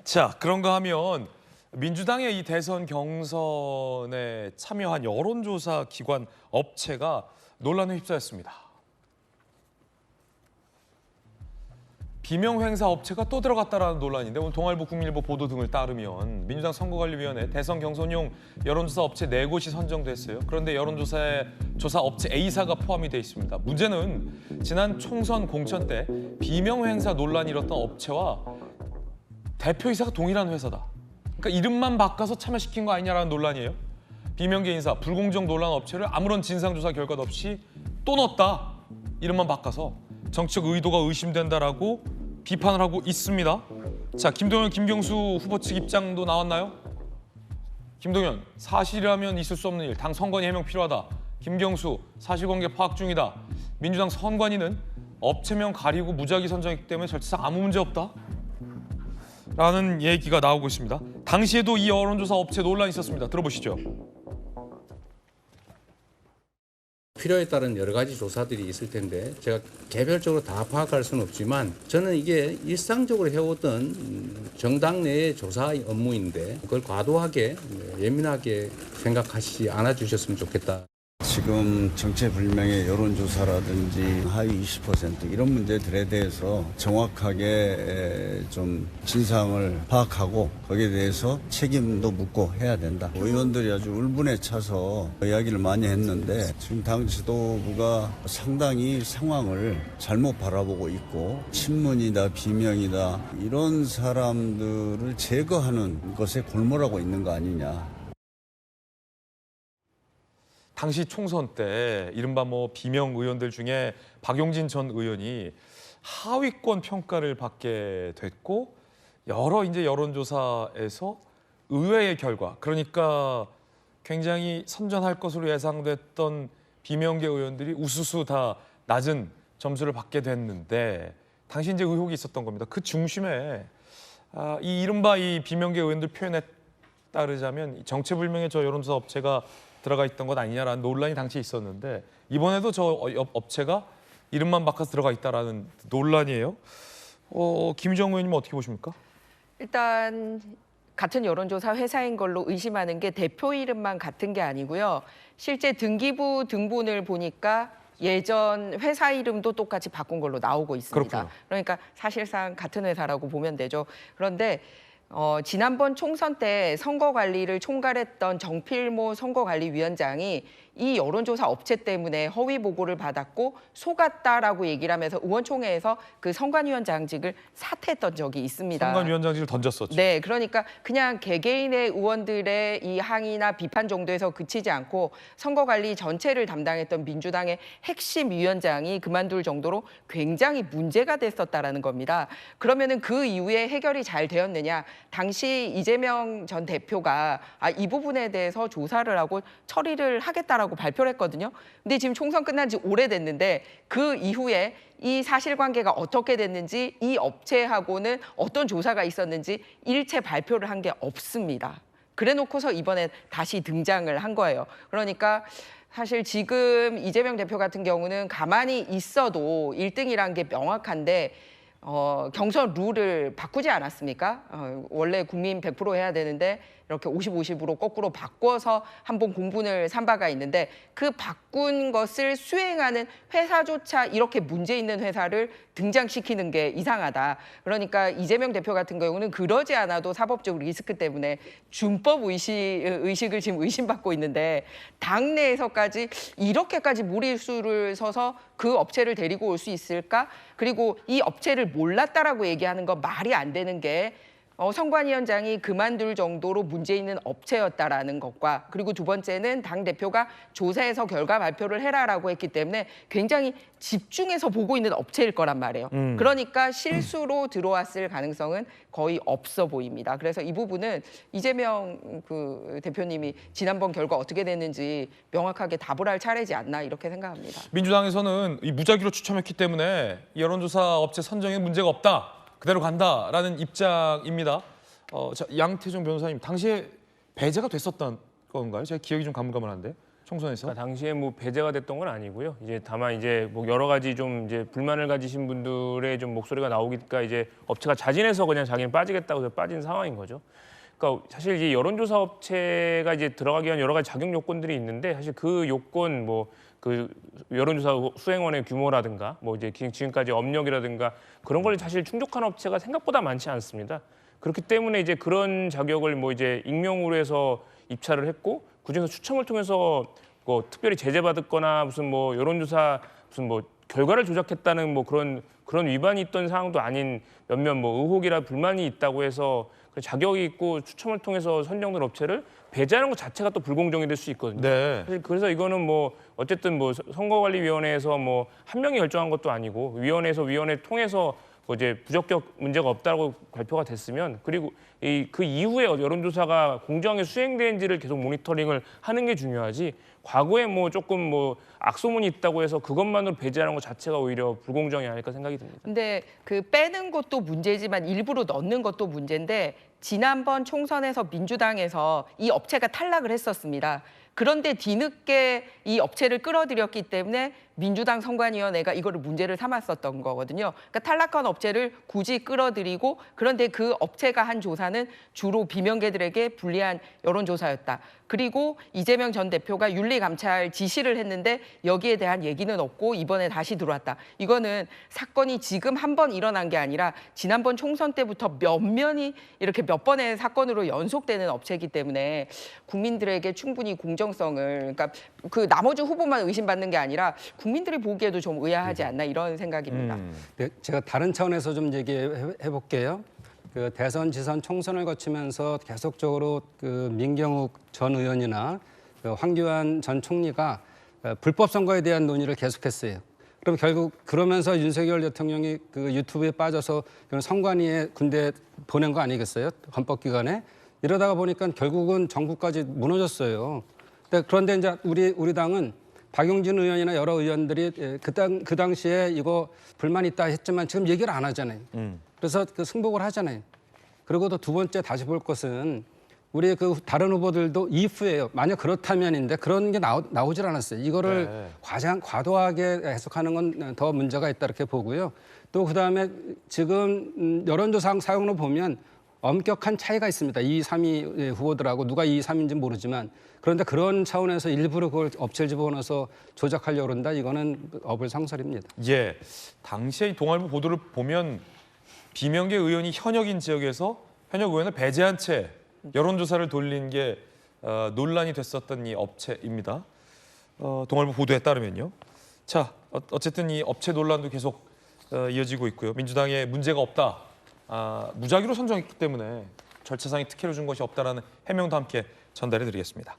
자, 그런가 하면 민주당의 이 대선 경선에 참여한 여론조사 기관 업체가 논란에 휩싸였습니다. 비명 행사 업체가 또 들어갔다라는 논란인데 오늘 동아일보, 국민일보 보도 등을 따르면 민주당 선거관리위원회 대선 경선용 여론조사 업체 4곳이 선정됐어요. 그런데 여론조사 업체 A사가 포함이 돼 있습니다. 문제는 지난 총선 공천 때 비명 행사 논란이 일었던 업체와 대표이사가 동일한 회사다. 그러니까 이름만 바꿔서 참여시킨 거 아니냐라는 논란이에요. 비명계 인사, 불공정 논란 업체를 아무런 진상조사 결과도 없이 또 넣었다. 이름만 바꿔서 정치적 의도가 의심된다라고 비판을 하고 있습니다. 자, 김동연, 김경수 후보 측 입장도 나왔나요? 김동연, 사실이라면 있을 수 없는 일, 당 선관위 해명 필요하다. 김경수, 사실관계 파악 중이다. 민주당 선관위는 업체명 가리고 무작위 선정했기 때문에 절차상 아무 문제 없다. 라는 얘기가 나오고 있습니다. 당시에도 이 여론조사 업체 논란이 있었습니다. 들어보시죠. 필요에 따른 여러 가지 조사들이 있을 텐데 제가 개별적으로 다 파악할 수는 없지만 저는 이게 일상적으로 해오던 정당 내의 조사 업무인데 그걸 과도하게 예민하게 생각하시지 않아 주셨으면 좋겠다. 지금 정체불명의 여론조사라든지 하위 20% 이런 문제들에 대해서 정확하게 좀 진상을 파악하고 거기에 대해서 책임도 묻고 해야 된다. 의원들이 아주 울분에 차서 이야기를 많이 했는데 지금 당 지도부가 상당히 상황을 잘못 바라보고 있고 친문이다 비명이다 이런 사람들을 제거하는 것에 골몰하고 있는 거 아니냐. 당시 총선 때 이른바 비명 의원들 중에 박용진 전 의원이 하위권 평가를 받게 됐고 여러 이제 여론조사에서 의외의 결과, 그러니까 굉장히 선전할 것으로 예상됐던 비명계 의원들이 우수수 다 낮은 점수를 받게 됐는데 당시 이제 의혹이 있었던 겁니다. 그 중심에 이 이른바 이 비명계 의원들 표현에 따르자면 정체불명의 저 여론조사 업체가 들어가 있던 것 아니냐라는 논란이 당시에 있었는데 이번에도 저 업체가 이름만 바꿔서 들어가 있다라는 논란이에요. 김희정 의원님은 어떻게 보십니까? 일단 같은 여론조사 회사인 걸로 의심하는 게 대표 이름만 같은 게 아니고요. 실제 등기부 등본을 보니까 예전 회사 이름도 똑같이 바꾼 걸로 나오고 있습니다. 그렇군요. 그러니까 사실상 같은 회사라고 보면 되죠. 그런데 지난번 총선 때 선거 관리를 총괄했던 정필모 선거관리위원장이 이 여론조사 업체 때문에 허위 보고를 받았고 속았다라고 얘기를 하면서 의원총회에서 그 선관위원장직을 사퇴했던 적이 있습니다. 선관위원장직을 던졌었죠. 네, 그러니까 그냥 개개인의 의원들의 이 항의나 비판 정도에서 그치지 않고 선거관리 전체를 담당했던 민주당의 핵심 위원장이 그만둘 정도로 굉장히 문제가 됐었다라는 겁니다. 그러면은 그 이후에 해결이 잘 되었느냐? 당시 이재명 전 대표가 이 부분에 대해서 조사를 하고 처리를 하겠다라고 발표를 했거든요. 근데 지금 총선 끝난 지 오래됐는데 그 이후에 이 사실관계가 어떻게 됐는지 이 업체하고는 어떤 조사가 있었는지 일체 발표를 한 게 없습니다. 그래놓고서 이번에 다시 등장을 한 거예요. 그러니까 사실 지금 이재명 대표 같은 경우는 가만히 있어도 1등이란 게 명확한데 경선 룰을 바꾸지 않았습니까? 원래 국민 100% 해야 되는데 이렇게 50-50으로 거꾸로 바꿔서 한 번 공분을 산 바가 있는데 그 바꾼 것을 수행하는 회사조차 이렇게 문제 있는 회사를 등장시키는 게 이상하다. 그러니까 이재명 대표 같은 경우는 그러지 않아도 사법적 리스크 때문에 준법 의식을 지금 의심받고 있는데 당내에서까지 이렇게까지 무리수를 서서 그 업체를 데리고 올 수 있을까? 그리고 이 업체를 몰랐다라고 얘기하는 건 말이 안 되는 게 선관위원장이 그만둘 정도로 문제 있는 업체였다라는 것과 그리고 두 번째는 당대표가 조사해서 결과 발표를 해라라고 했기 때문에 굉장히 집중해서 보고 있는 업체일 거란 말이에요. 그러니까 실수로 들어왔을 가능성은 거의 없어 보입니다. 그래서 이 부분은 이재명 대표님이 지난번 결과 어떻게 됐는지 명확하게 답을 할 차례지 않나 이렇게 생각합니다. 민주당에서는 이 무작위로 추첨했기 때문에 여론조사 업체 선정에 문제가 없다. 그대로 간다라는 입장입니다. 자, 양태종 변호사님, 당시에 배제가 됐었던 건가요? 제가 기억이 좀 가물가물한데. 총선에서? 그러니까 당시에 뭐 배제가 됐던 건 아니고요. 이제 다만 이제 뭐 여러 가지 좀 이제 불만을 가지신 분들의 좀 목소리가 나오니까 이제 업체가 자진해서 그냥 자기는 빠지겠다고 해서 빠진 상황인 거죠. 그러니까 사실 이 여론조사 업체가 이제 들어가기 위한 여러 가지 자격 요건들이 있는데 사실 그 요건 뭐 그 여론조사 수행원의 규모라든가 뭐 이제 지금까지 업력이라든가 그런 걸 사실 충족한 업체가 생각보다 많지 않습니다. 그렇기 때문에 이제 그런 자격을 뭐 이제 익명으로 해서 입찰을 했고 그중에서 추첨을 통해서 뭐 특별히 제재받았거나 무슨 뭐 여론조사 무슨 뭐 결과를 조작했다는 뭐 그런 위반이 있던 사항도 아닌 몇몇 뭐 의혹이라 불만이 있다고 해서 그 자격이 있고 추첨을 통해서 선정된 업체를 배제하는 것 자체가 또 불공정이 될 수 있거든요. 네. 사실 그래서 이거는 뭐 어쨌든 뭐 선거관리위원회에서 뭐 한 명이 결정한 것도 아니고 위원회 통해서 뭐 이제 부적격 문제가 없다고 발표가 됐으면 그리고 그 이후에 여론조사가 공정하게 수행되는지를 계속 모니터링을 하는 게 중요하지 과거에 뭐 조금 뭐 악소문이 있다고 해서 그것만으로 배제하는 것 자체가 오히려 불공정이 아닐까 생각이 듭니다. 근데 그 빼는 것도 문제지만 일부러 넣는 것도 문제인데 지난번 총선에서 민주당에서 이 업체가 탈락을 했었습니다. 그런데 뒤늦게 이 업체를 끌어들였기 때문에 민주당 선관위원회가 이거를 문제를 삼았었던 거거든요. 그러니까 탈락한 업체를 굳이 끌어들이고 그런데 그 업체가 한 조사는 주로 비명계들에게 불리한 여론조사였다. 그리고 이재명 전 대표가 윤리감찰 지시를 했는데 여기에 대한 얘기는 없고 이번에 다시 들어왔다. 이거는 사건이 지금 한 번 일어난 게 아니라 지난번 총선 때부터 몇몇이 이렇게 몇 번의 사건으로 연속되는 업체이기 때문에 국민들에게 충분히 공정성을 그러니까 그 나머지 후보만 의심받는 게 아니라 국민들이 보기에도 좀 의아하지 않나 이런 생각입니다. 네, 제가 다른 차원에서 좀 얘기해 볼게요. 그 대선, 지선, 총선을 거치면서 계속적으로 그 민경욱 전 의원이나 그 황교안 전 총리가 불법 선거에 대한 논의를 계속했어요. 그럼 결국 그러면서 윤석열 대통령이 그 유튜브에 빠져서 선관위에 군대 보낸 거 아니겠어요? 헌법기관에 이러다가 보니까 결국은 정부까지 무너졌어요. 그런데 이제 우리 당은 박용진 의원이나 여러 의원들이 그 당시에 이거 불만 있다 했지만 지금 얘기를 안 하잖아요. 그래서 그 승복을 하잖아요. 그리고 또 두 번째 다시 볼 것은 우리 그 다른 후보들도 이후에요. 만약 그렇다면인데 그런 게 나오질 않았어요. 이거를 네. 과도하게 해석하는 건 더 문제가 있다 이렇게 보고요. 또 그다음에 지금 여론조사 사용으로 보면 엄격한 차이가 있습니다. 2, 3위 후보들하고 누가 2, 3위인지 모르지만 그런데 그런 차원에서 일부러 그걸 업체를 집어넣어서 조작하려고 그런다. 이거는 어불상설입니다. 예, 당시에 이 동아일보 보도를 보면 비명계 의원이 현역인 지역에서 현역 의원을 배제한 채 여론조사를 돌린 게 논란이 됐었던 이 업체입니다. 동아일보 보도에 따르면요. 자, 어쨌든 이 업체 논란도 계속 이어지고 있고요. 민주당에 문제가 없다. 무작위로 선정했기 때문에 절차상의 특혜를 준 것이 없다라는 해명도 함께 전달해 드리겠습니다.